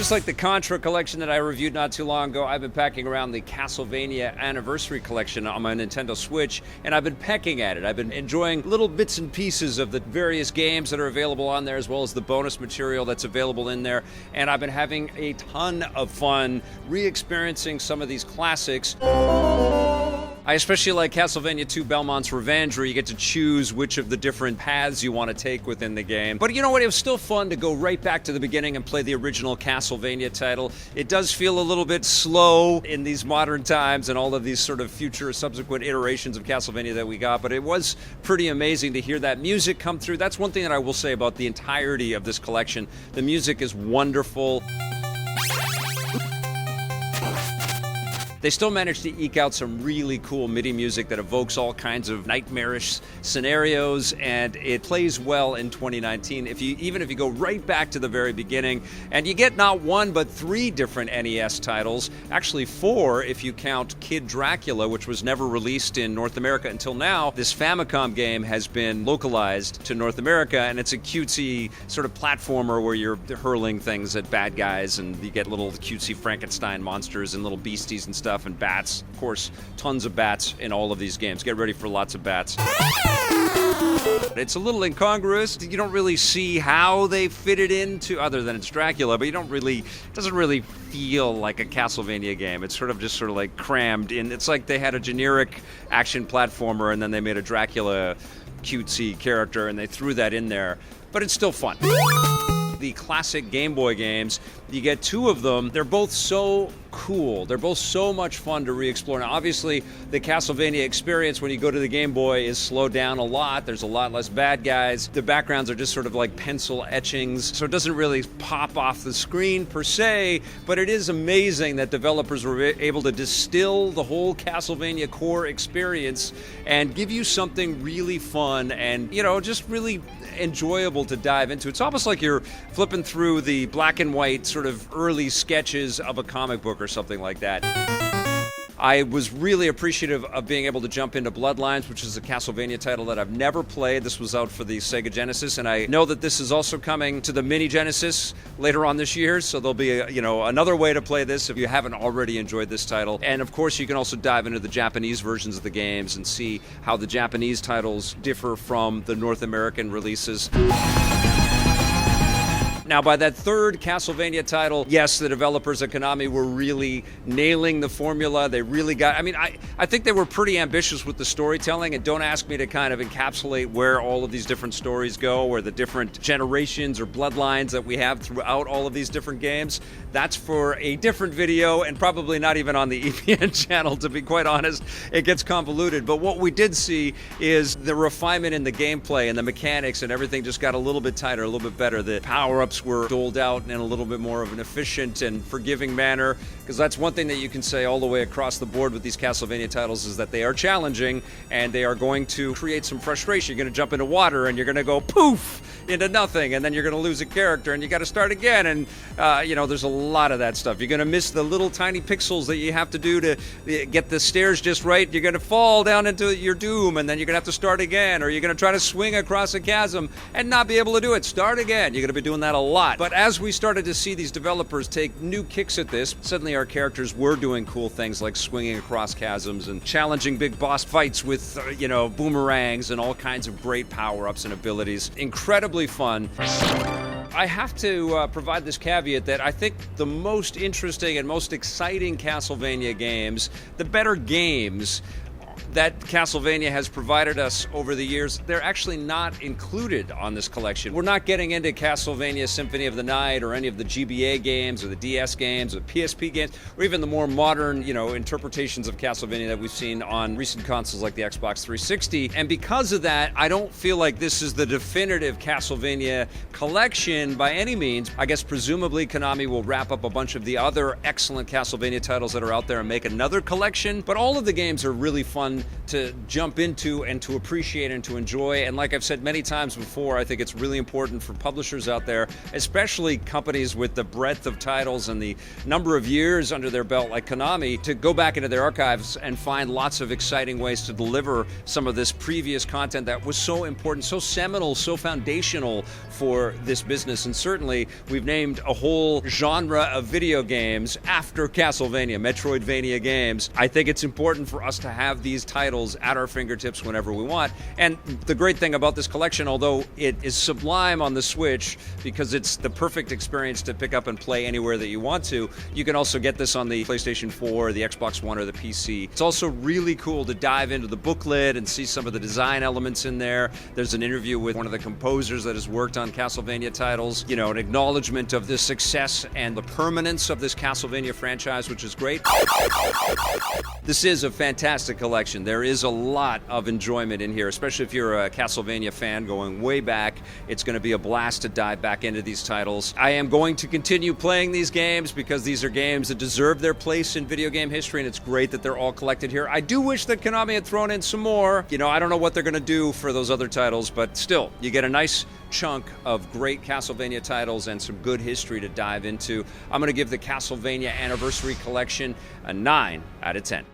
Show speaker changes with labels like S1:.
S1: Just like the Contra collection that I reviewed not too long ago, I've been packing around the Castlevania Anniversary Collection on my Nintendo Switch, and I've been pecking at it. I've been enjoying little bits and pieces of the various games that are available on there, as well as the bonus material that's available in there, and I've been having a ton of fun re-experiencing some of these classics. I especially like Castlevania 2 Belmont's Revenge, where you get to choose which of the different paths you want to take within the game. But you know what? It was still fun to go right back to the beginning and play the original Castlevania title. It does feel a little bit slow in these modern times and all of these sort of future subsequent iterations of Castlevania that we got, but it was pretty amazing to hear that music come through. That's one thing that I will say about the entirety of this collection. The music is wonderful. They still managed to eke out some really cool MIDI music that evokes all kinds of nightmarish scenarios, and it plays well in 2019. Even if you go right back to the very beginning, and you get not one but 3 different NES titles, actually 4 if you count Kid Dracula, which was never released in North America until now. This Famicom game has been localized to North America, and it's a cutesy sort of platformer where you're hurling things at bad guys, and you get little cutesy Frankenstein monsters and little beasties and stuff. And bats. Of course, tons of bats in all of these games. Get ready for lots of bats. It's a little incongruous. You don't really see how they fit it into, other than it's Dracula, but it doesn't really feel like a Castlevania game. It's sort of like crammed in. It's like they had a generic action platformer and then they made a Dracula cutesy character and they threw that in there, but it's still fun. The classic Game Boy games, you get 2 of them. They're both so cool. They're both so much fun to re-explore. Now, obviously, the Castlevania experience when you go to the Game Boy is slowed down a lot. There's a lot less bad guys. The backgrounds are just sort of like pencil etchings, so it doesn't really pop off the screen per se, but it is amazing that developers were able to distill the whole Castlevania core experience and give you something really fun and, just really enjoyable to dive into. It's almost like you're flipping through the black and white sort of early sketches of a comic book or something like that. I was really appreciative of being able to jump into Bloodlines, which is a Castlevania title that I've never played. This was out for the Sega Genesis, and I know that this is also coming to the Mini Genesis later on this year, so there'll be another way to play this if you haven't already enjoyed this title. And of course, you can also dive into the Japanese versions of the games and see how the Japanese titles differ from the North American releases. Now, by that 3rd Castlevania title, yes, the developers at Konami were really nailing the formula. They really got... I think they were pretty ambitious with the storytelling, and don't ask me to kind of encapsulate where all of these different stories go, or the different generations or bloodlines that we have throughout all of these different games. That's for a different video, and probably not even on the EPN channel, to be quite honest. It gets convoluted, but what we did see is the refinement in the gameplay and the mechanics and everything just got a little bit tighter, a little bit better. The power-ups were doled out in a little bit more of an efficient and forgiving manner, because that's one thing that you can say all the way across the board with these Castlevania titles, is that they are challenging and they are going to create some frustration. You're going to jump into water and you're going to go poof into nothing, and then you're going to lose a character and you got to start again, and there's a lot of that stuff. You're going to miss the little tiny pixels that you have to do to get the stairs just right. You're going to fall down into your doom, and then you're going to have to start again, or you're going to try to swing across a chasm and not be able to do it. Start again. You're going to be doing that a lot. But as we started to see these developers take new kicks at this, suddenly our characters were doing cool things like swinging across chasms and challenging big boss fights with, boomerangs and all kinds of great power-ups and abilities. Incredibly fun. I have to provide this caveat that I think the most interesting and most exciting Castlevania games, the better games that Castlevania has provided us over the years, they're actually not included on this collection. We're not getting into Castlevania Symphony of the Night or any of the GBA games or the DS games or the PSP games, or even the more modern, interpretations of Castlevania that we've seen on recent consoles like the Xbox 360. And because of that, I don't feel like this is the definitive Castlevania collection by any means. I guess presumably Konami will wrap up a bunch of the other excellent Castlevania titles that are out there and make another collection, but all of the games are really fun fun to jump into and to appreciate and to enjoy. And like I've said many times before, I think it's really important for publishers out there, especially companies with the breadth of titles and the number of years under their belt like Konami, to go back into their archives and find lots of exciting ways to deliver some of this previous content that was so important, so seminal, so foundational for this business. And certainly we've named a whole genre of video games after Castlevania, Metroidvania games. I think it's important for us to have these titles at our fingertips whenever we want. And the great thing about this collection, although it is sublime on the Switch because it's the perfect experience to pick up and play anywhere that you want to, you can also get this on the PlayStation 4, the Xbox One, or the PC. It's also really cool to dive into the booklet and see some of the design elements in there. There's an interview with one of the composers that has worked on Castlevania titles, you know, an acknowledgement of the success and the permanence of this Castlevania franchise, which is great. This is a fantastic collection. There is a lot of enjoyment in here, especially if you're a Castlevania fan going way back. It's going to be a blast to dive back into these titles. I am going to continue playing these games because these are games that deserve their place in video game history, and it's great that they're all collected here. I do wish that Konami had thrown in some more. You know, I don't know what they're going to do for those other titles, but still, you get a nice chunk of great Castlevania titles and some good history to dive into. I'm going to give the Castlevania Anniversary Collection a 9 out of 10.